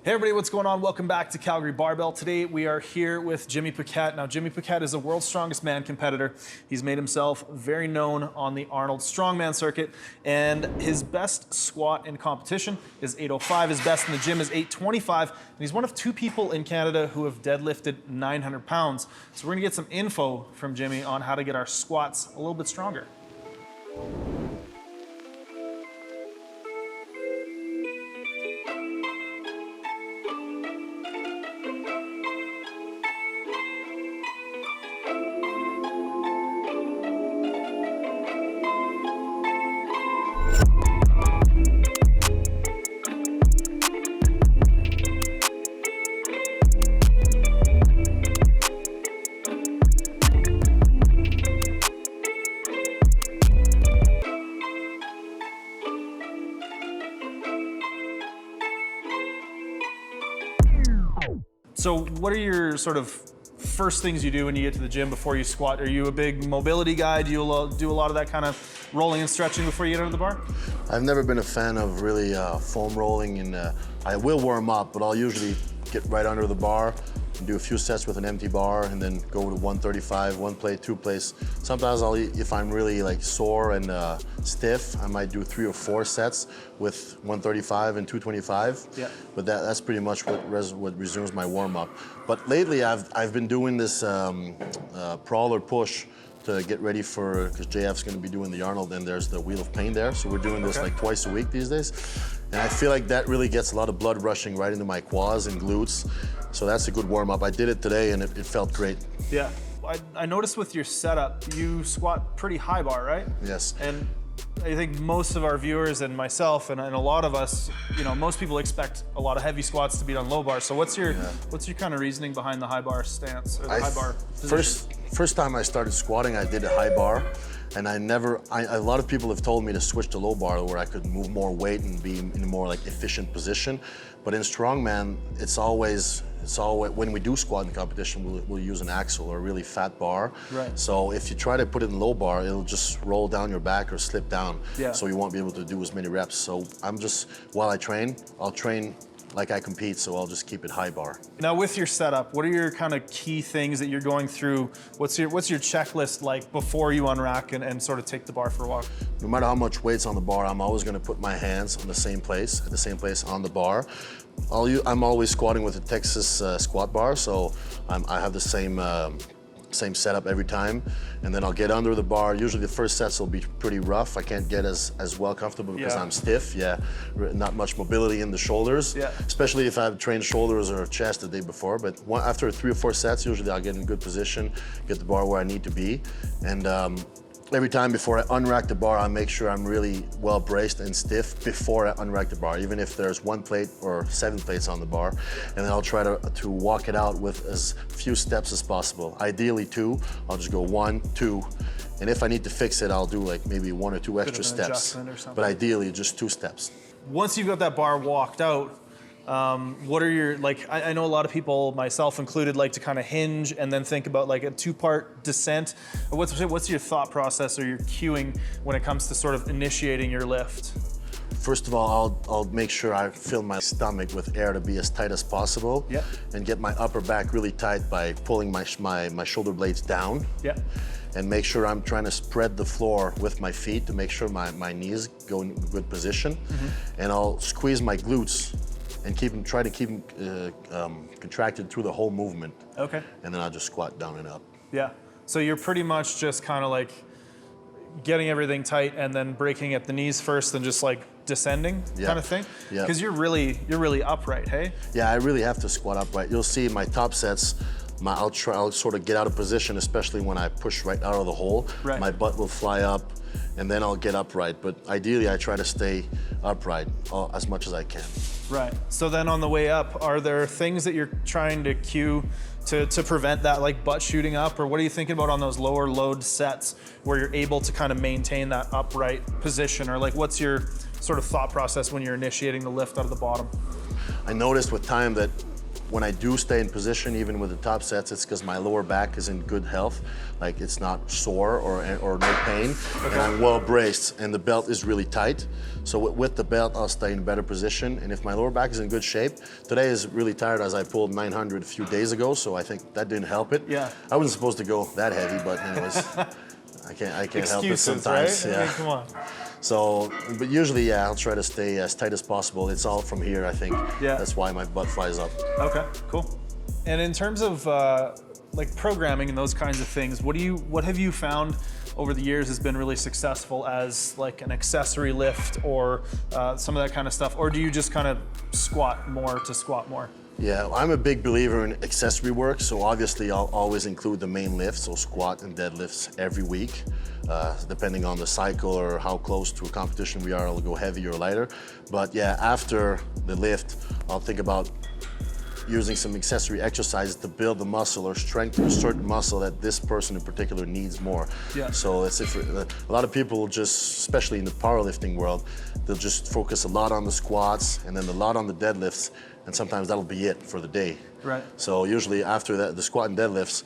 Hey everybody, what's going on? Welcome back to Calgary Barbell. Today we are here with Jimmy Paquet. Now Jimmy Paquet is a world's strongest man competitor. He's made himself very known on the Arnold Strongman circuit, and his best squat in competition is 805. His best in the gym is 825, and he's one of two people in Canada who have deadlifted 900 pounds. So we're gonna get some info from Jimmy on how to get our squats a little bit stronger. So what are your sort of first things you do when you get to the gym before you squat? Are you a big mobility guy? Do you do a lot of that kind of rolling and stretching before you get under the bar? I've never been a fan of really foam rolling, and I will warm up, but I'll usually get right under the bar and do a few sets with an empty bar and then go to 135, one plate, two plates. Sometimes if I'm really like sore and stiff, I might do 3 or 4 sets with 135 and 225. Yeah. But that's pretty much what resumes my warm up. But lately I've been doing this crawl or push to get ready for, because JF's gonna be doing the Arnold, and there's the Wheel of Pain there. So we're doing this like twice a week these days. And I feel like that really gets a lot of blood rushing right into my quads and glutes. So that's a good warm up. I did it today and it felt great. Yeah. I noticed with your setup, you squat pretty high bar, right? Yes. And I think most of our viewers and myself and a lot of us, you know, most people expect a lot of heavy squats to be on low bar. So what's your kind of reasoning behind the high bar stance or the high bar position? First time I started squatting, I did a high bar, and a lot of people have told me to switch to low bar where I could move more weight and be in a more like efficient position. But in Strongman, it's always when we do squat in competition, we'll use an axle or a really fat bar. Right. So if you try to put it in low bar, it'll just roll down your back or slip down. Yeah. So you won't be able to do as many reps. So while I train, I'll train like I compete, so I'll just keep it high bar. Now with your setup, what are your kind of key things that you're going through? What's your checklist like before you unrack and sort of take the bar for a walk? No matter how much weight's on the bar, I'm always gonna put my hands on the same place, at the same place on the bar. I'm always squatting with a Texas squat bar, so I have the same setup every time, and then I'll get under the bar. Usually the first sets will be pretty rough. I can't get as well comfortable because I'm stiff. Not much mobility in the shoulders, especially if I've trained shoulders or chest the day before. But after 3 or 4 sets, usually I'll get in good position, get the bar where I need to be, and every time before I unrack the bar, I make sure I'm really well braced and stiff before I unrack the bar, even if there's 1 plate or 7 plates on the bar. And then I'll try to walk it out with as few steps as possible. Ideally 2, I'll just go 1, 2. And if I need to fix it, I'll do like maybe 1 or 2 extra steps. But ideally just 2 steps. Once you've got that bar walked out, what are your, I know a lot of people, myself included, like to kind of hinge and then think about like a 2-part descent. What's your thought process or your cueing when it comes to sort of initiating your lift? First of all, I'll make sure I fill my stomach with air to be as tight as possible, and get my upper back really tight by pulling my shoulder blades down. And make sure I'm trying to spread the floor with my feet to make sure my knees go in good position. And I'll squeeze my glutes and try to keep them contracted through the whole movement. Okay. And then I'll just squat down and up. Yeah. So you're pretty much just kind of like getting everything tight and then breaking at the knees first and just like descending kind of thing? Yeah. Because you're really upright, hey? Yeah, I really have to squat upright. You'll see my top sets, I'll sort of get out of position, especially when I push right out of the hole. Right. My butt will fly up, and then I'll get upright. But ideally, I try to stay upright as much as I can. Right. So then on the way up, are there things that you're trying to cue to prevent that like butt shooting up? Or what are you thinking about on those lower load sets where you're able to kind of maintain that upright position? Or like what's your sort of thought process when you're initiating the lift out of the bottom? I noticed with time that when I do stay in position, even with the top sets, it's because my lower back is in good health. Like it's not sore or no pain, and I'm well braced, and the belt is really tight. So with the belt, I'll stay in better position. And if my lower back is in good shape, today is really tired as I pulled 900 a few days ago, so I think that didn't help it. Yeah. I wasn't supposed to go that heavy, but anyways, I can't help it sometimes. Right? Yeah. I mean, come on. So, but usually, yeah, I'll try to stay as tight as possible. It's all from here, I think. Yeah. That's why my butt flies up. Okay, cool. And in terms of like programming and those kinds of things, what have you found over the years has been really successful as like an accessory lift or some of that kind of stuff? Or do you just kind of squat more to squat more? Yeah, I'm a big believer in accessory work, so obviously I'll always include the main lifts, so squat and deadlifts every week. Depending on the cycle or how close to a competition we are, I'll go heavier or lighter. But yeah, after the lift, I'll think about using some accessory exercises to build the muscle or strengthen a certain muscle that this person in particular needs more. Yeah. So let's say a lot of people will just, especially in the powerlifting world, they'll just focus a lot on the squats and then a lot on the deadlifts, and sometimes that'll be it for the day. Right. So usually after that, the squat and deadlifts,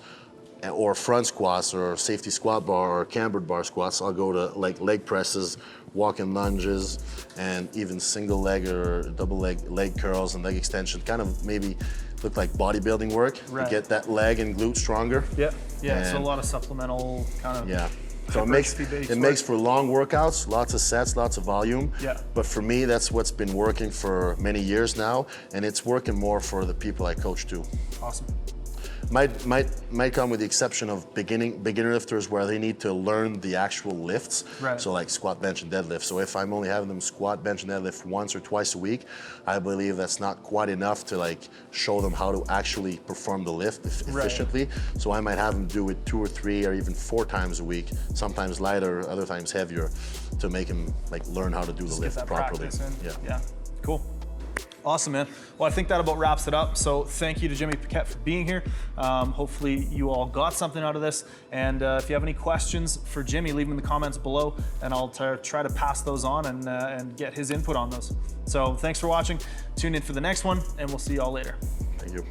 or front squats or safety squat bar or cambered bar squats, I'll go to like leg presses, walk-in lunges, and even single leg or double leg curls and leg extension, kind of maybe look like bodybuilding work to get that leg and glute stronger. Yeah, yeah, so a lot of supplemental kind of. Yeah. So it makes for long workouts, lots of sets, lots of volume. Yeah. But for me, that's what's been working for many years now, and it's working more for the people I coach too. Awesome. Might come with the exception of beginner lifters where they need to learn the actual lifts. Right. So like squat, bench, and deadlift. So if I'm only having them squat, bench, and deadlift once or twice a week, I believe that's not quite enough to like show them how to actually perform the lift efficiently. Right. So I might have them do it 2 or 3 or even 4 times a week, sometimes lighter, other times heavier, to make them like learn how to do the lift properly. Yeah. Cool. Awesome, man. Well, I think that about wraps it up. So thank you to Jimmy Paquet for being here. Hopefully you all got something out of this. And if you have any questions for Jimmy, leave them in the comments below, and I'll try to pass those on and get his input on those. So thanks for watching. Tune in for the next one, and we'll see you all later. Thank you.